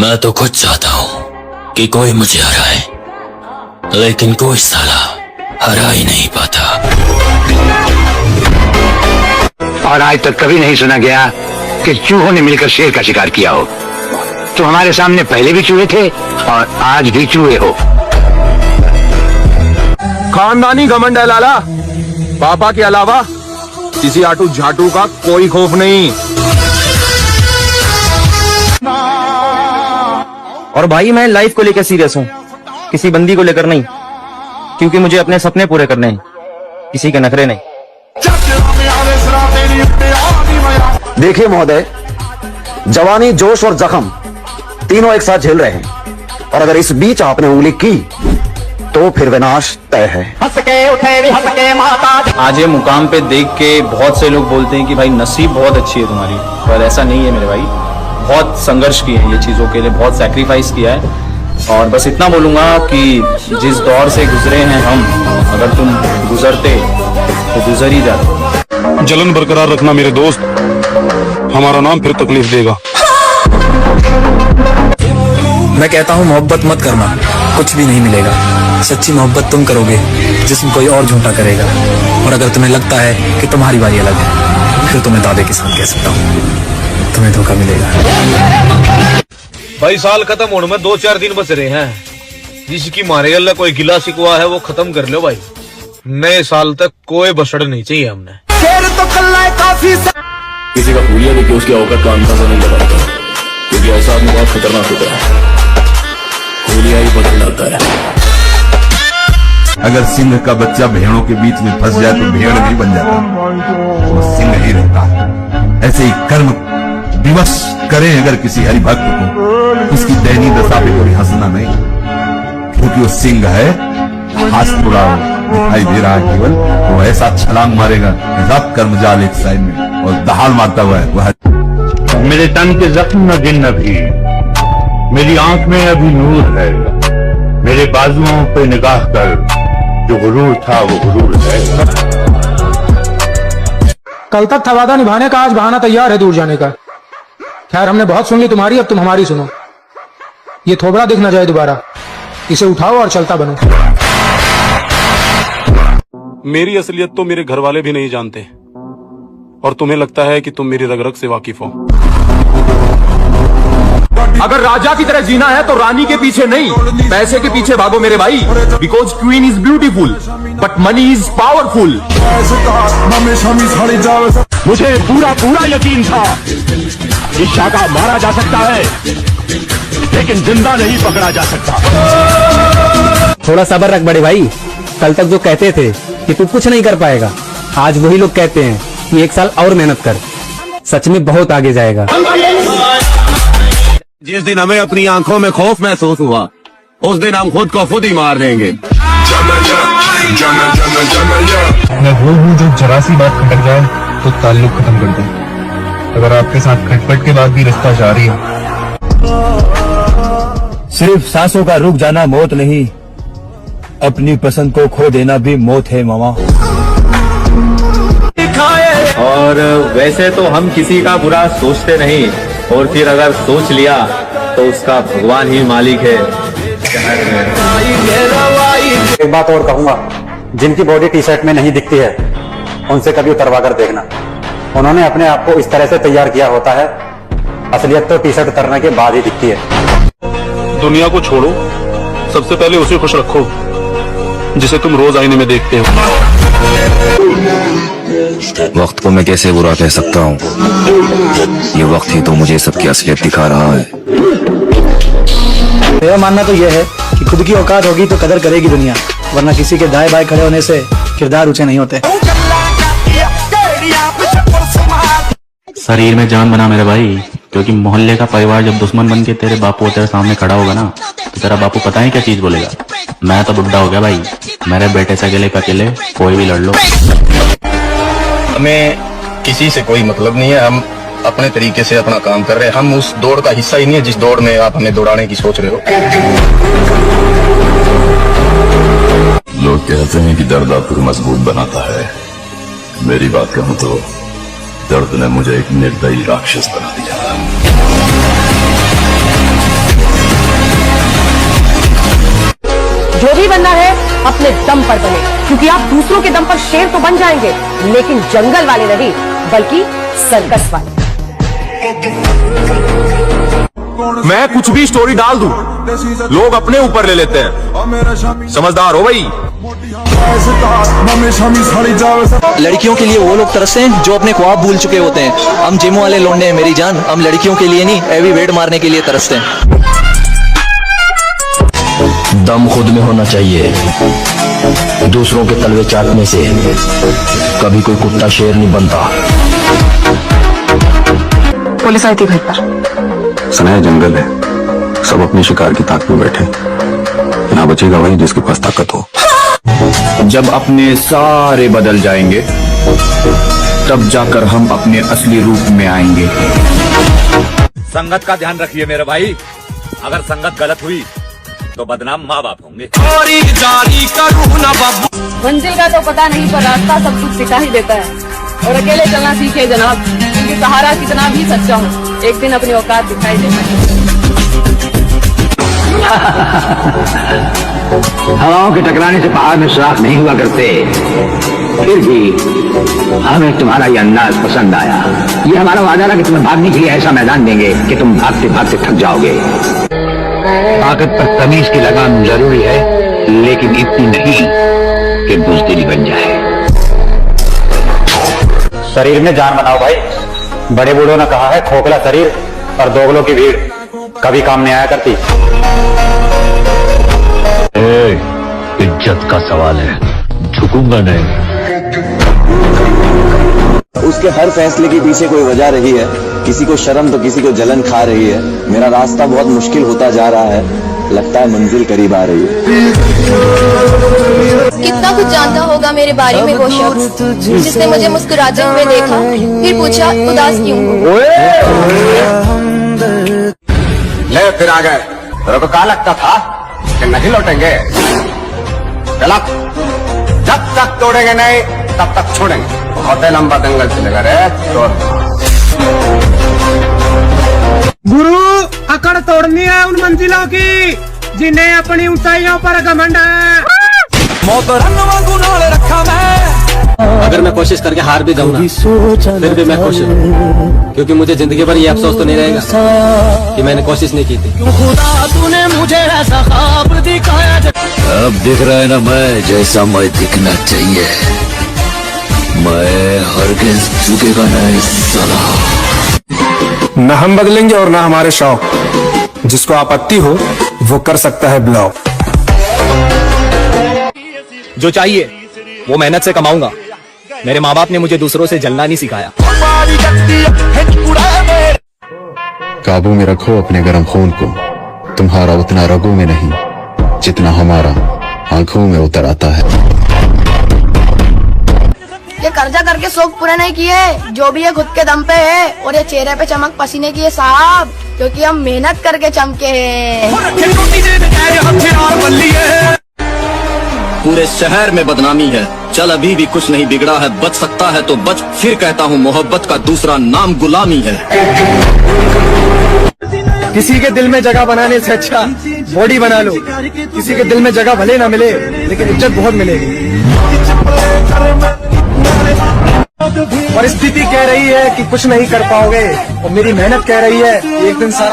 मैं तो खुद चाहता हूँ कि कोई मुझे हराए, लेकिन कोई साला हरा ही नहीं पाता। और आज तक कभी नहीं सुना गया कि चूहों ने मिलकर शेर का शिकार किया हो। तो हमारे सामने पहले भी चूहे थे और आज भी चूहे हो। खानदानी घमंड है लाला, पापा के अलावा किसी आटू झाटू का कोई खौफ नहीं। और भाई मैं लाइफ को लेकर सीरियस हूँ, किसी बंदी को लेकर नहीं, क्योंकि मुझे अपने सपने पूरे करने हैं, किसी के नखरे नहीं। देखिए महोदय, जवानी, जोश और जख्म तीनों एक साथ झेल रहे हैं, और अगर इस बीच आपने उंगली की तो फिर विनाश तय है। आज ये मुकाम पे देख के बहुत से लोग बोलते हैं कि भाई नसीब बहुत अच्छी है तुम्हारी, पर ऐसा नहीं है मेरे भाई। बहुत संघर्ष किए हैं ये चीजों के लिए, बहुत सैक्रिफाइस किया है। और बस इतना बोलूंगा कि जिस दौर से गुजरे हैं हम, अगर तुम गुजरते तो गुजर ही जाते। जलन बरकरार रखना मेरे दोस्त, हमारा नाम फिर तकलीफ देगा। मैं कहता हूँ मोहब्बत मत करना, कुछ भी नहीं मिलेगा। सच्ची मोहब्बत तुम करोगे जिसमें कोई और झूठा करेगा। और अगर तुम्हें लगता है कि तुम्हारी बारी अलग है, फिर तुम्हें दावे के साथ कह सकता हूँ, तुम्हें धोखा मिलेगा। भाई साल खत्म होने में 2-4 दिन बच रहे हैं। जिसकी मारे अल्लाह कोई गिला शिकवा है वो खत्म कर लो भाई। नए साल तक कोई बसड़ नहीं चाहिए हमने। किसी का हुलिया देखिए उसकी औकात का अंदाजा नहीं लगाता, क्योंकि ऐसा आदमी बहुत खतरनाक होता है, हुलिया ही बदल जाता है। अगर सिंह का बच्चा भेड़ों के बीच में फंस जाए तो भेड़ नहीं बन जाता, वो सिंह ही रहता। ऐसे ही कर्म विवश करें अगर किसी हरिभक्त को, उसकी दयनीय दशा पे कभी हंसना नहीं, क्योंकि वो सिंह है। हाथ थोड़ा दिखाई दे रहा है केवल, वो ऐसा छलांग मारेगा, रब कर्मजाल एक साइड में और दहाड़ मारता हुआ है। मेरे तन के जख्म न गिन अभी, मेरी आंख में अभी नूर है। मेरे बाजुओं पे निगाह कर, जो गुरूर था वो गुरूर है। कल तक था वादा निभाने का, आज बहाना तैयार है दूर जाने का। खैर हमने बहुत सुन ली तुम्हारी, अब तुम हमारी सुनो। ये थोबड़ा दिख न जाए दोबारा, इसे उठाओ और चलता बनो। मेरी असलियत तो मेरे घर वाले भी नहीं जानते, और तुम्हें लगता है कि तुम मेरी रग रग से वाकिफ हो। अगर राजा की तरह जीना है तो रानी के पीछे नहीं, पैसे के पीछे भागो मेरे भाई। Because queen is beautiful but money is powerful. मुझे पूरा यकीन था कि शाका मारा जा सकता है, लेकिन जिंदा नहीं पकड़ा जा सकता। थोड़ा सब्र रख बड़े भाई, कल तक जो कहते थे कि तू कुछ नहीं कर पाएगा, आज वही लोग कहते हैं कि 1 साल और मेहनत कर, सच में बहुत आगे जाएगा। जिस दिन हमें अपनी आंखों में खौफ महसूस हुआ, उस दिन हम खुद को खुद ही मार देंगे। मैं वो हूँ जो जरा सी बात खटक जाए तो ताल्लुक खत्म कर दे। अगर आपके साथ खटपट के बाद भी रिश्ता जारी है। सिर्फ सांसों का रुक जाना मौत नहीं, अपनी पसंद को खो देना भी मौत है मामा। और वैसे तो हम किसी का बुरा सोचते नहीं, और फिर अगर सोच लिया तो उसका भगवान ही मालिक है। एक बात और कहूंगा, जिनकी बॉडी टी शर्ट में नहीं दिखती है उनसे कभी उतरवा कर देखना। उन्होंने अपने आप को इस तरह से तैयार किया होता है, असलियत तो टी शर्ट उतरने के बाद ही दिखती है। दुनिया को छोड़ो, सबसे पहले उसे खुश रखो जिसे तुम रोज आईने में देखते हो। वक्त को मैं कैसे बुरा कह सकता हूँ, ये वक्त ही तो मुझे सबकी असलियत दिखा रहा है। मेरा मानना तो यह है कि खुद की औकात होगी तो कदर करेगी दुनिया, वरना किसी के दाएं बाएं खड़े होने से किरदार ऊंचे नहीं होते। शरीर में जान बना मेरे भाई, क्योंकि मोहल्ले का परिवार जब दुश्मन बन के तेरे बापू तेरे सामने खड़ा होगा ना, तो तेरा बापू पता है क्या चीज बोलेगा। मैं तो बुढ़ा हो गया भाई, मेरे बेटे से अकेले कोई भी लड़ लो। हमें किसी से कोई मतलब नहीं है, हम अपने तरीके से अपना काम कर रहे हैं। हम उस दौड़ का हिस्सा ही नहीं है जिस दौड़ में आप हमें दौड़ाने की सोच रहे हो। लोग कहते हैं कि दर्द आपको मजबूत बनाता है, मेरी बात कहूं तो दर्द ने मुझे एक निर्दयी राक्षस बना दिया। जो भी बनना है अपने दम पर बने, क्योंकि आप दूसरों के दम पर शेर तो बन जाएंगे, लेकिन जंगल वाले नहीं, बल्कि सर्कस वाले। मैं कुछ भी स्टोरी डाल दूं, लोग अपने ऊपर ले लेते हैं। समझदार हो भाई। लड़कियों के लिए वो लोग तरसते हैं जो अपने ख्वाब भूल चुके होते हैं। हम जिम वाले लौंडे हैं मेरी जान, हम लड़कियों के लिए नहीं हैवी वेट मारने के लिए तरसते हैं। दम खुद में होना चाहिए, दूसरों के तलवे चाटने से कभी कोई कुत्ता शेर नहीं बनता। पुलिस आई थी घर पर। सनाया जंगल है, सब अपने शिकार की ताक में बैठे, यहाँ बचेगा वही जिसके पास ताकत हो। जब अपने सारे बदल जाएंगे तब जाकर हम अपने असली रूप में आएंगे। संगत का ध्यान रखिए मेरे भाई, अगर संगत गलत हुई तो बदनाम माँ बाप होंगे। मंजिल का तो पता नहीं, पर रास्ता सब कुछ सिखा ही देता है। और अकेले चलना सीखे जनाब, क्योंकि सहारा कितना भी सच्चा हो, एक दिन अपनी औकात दिखाई देता है। हवाओं के टकराने से पहाड़ में सुराख नहीं हुआ करते, फिर भी हमें तुम्हारा ये अंदाज पसंद आया। ये हमारा वादा था कि तुम्हें भागने के लिए ऐसा मैदान देंगे कि तुम भागते भागते थक जाओगे। ताकत पर तमीज की लगाम जरूरी है, लेकिन इतनी नहीं कि बुज़दिली बन जाए। शरीर में जान बनाओ भाई, बड़े बूढ़ों ने कहा है खोखला शरीर और दोगलों की भीड़ कभी काम नहीं आया करती। इज्जत का सवाल है, झुकूंगा नहीं। उसके हर फैसले के पीछे कोई वजह रही है, किसी को शर्म तो किसी को जलन खा रही है। मेरा रास्ता बहुत मुश्किल होता जा रहा है, लगता है मंजिल करीब आ रही है। कितना कुछ जानता होगा मेरे बारे में वो शख्स जिसने मुझे मुस्कुराते हुए देखा, फिर पूछा उदास क्यों हो। ले फिर आ गए, तेरे को क्या लगता था कि नहीं लौटेंगे? गलत, जब तक तोड़ेंगे नहीं तब तक छोड़ेंगे। बहुत लंबा दंगल चलेगा रे तोड़। गुरु, अकड़ तोड़नी है उन मंजिलों की जिन्हें अपनी ऊंचाइयों पर घमंड है। अगर मैं कोशिश करके हार भी जाऊँ ना, फिर भी मैं खुश हूँ, क्योंकि मुझे जिंदगी भर ये अफसोस तो नहीं रहेगा कि मैंने कोशिश नहीं की थी। खुदा तूने मुझे ऐसा ख्वाब दिखाया। अब दिख रहा है ना मैं जैसा मैं दिखना चाहिए। मैं हरगिज़ झुकेगा नहीं साला। न हम बदलेंगे और ना हमारे शौक, जिसको आपत्ति हो वो कर सकता है ब्लॉक। जो चाहिए वो मेहनत से कमाऊंगा। मेरे माँ बाप ने मुझे दूसरों से जलना नहीं सिखाया। काबू में रखो अपने गर्म खून को, तुम्हारा उतना रगों में नहीं जितना हमारा आंखों में उतर आता है। ये कर्जा करके शौक पूरा नहीं किए, जो भी है खुद के दम पे है, और ये चेहरे पे चमक पसीने की है साहब, क्योंकि हम मेहनत करके चमके हैं। पूरे शहर में बदनामी है, चल अभी भी कुछ नहीं बिगड़ा है, बच सकता है तो बच। फिर कहता हूँ मोहब्बत का दूसरा नाम गुलामी है। किसी के दिल में जगह बनाने से अच्छा बॉडी बना लो। किसी के दिल में जगह भले ना मिले, लेकिन इज्जत बहुत मिलेगी। परिस्थिति कह रही है कि कुछ नहीं कर पाओगे, और मेरी मेहनत कह रही है एक दिन सारा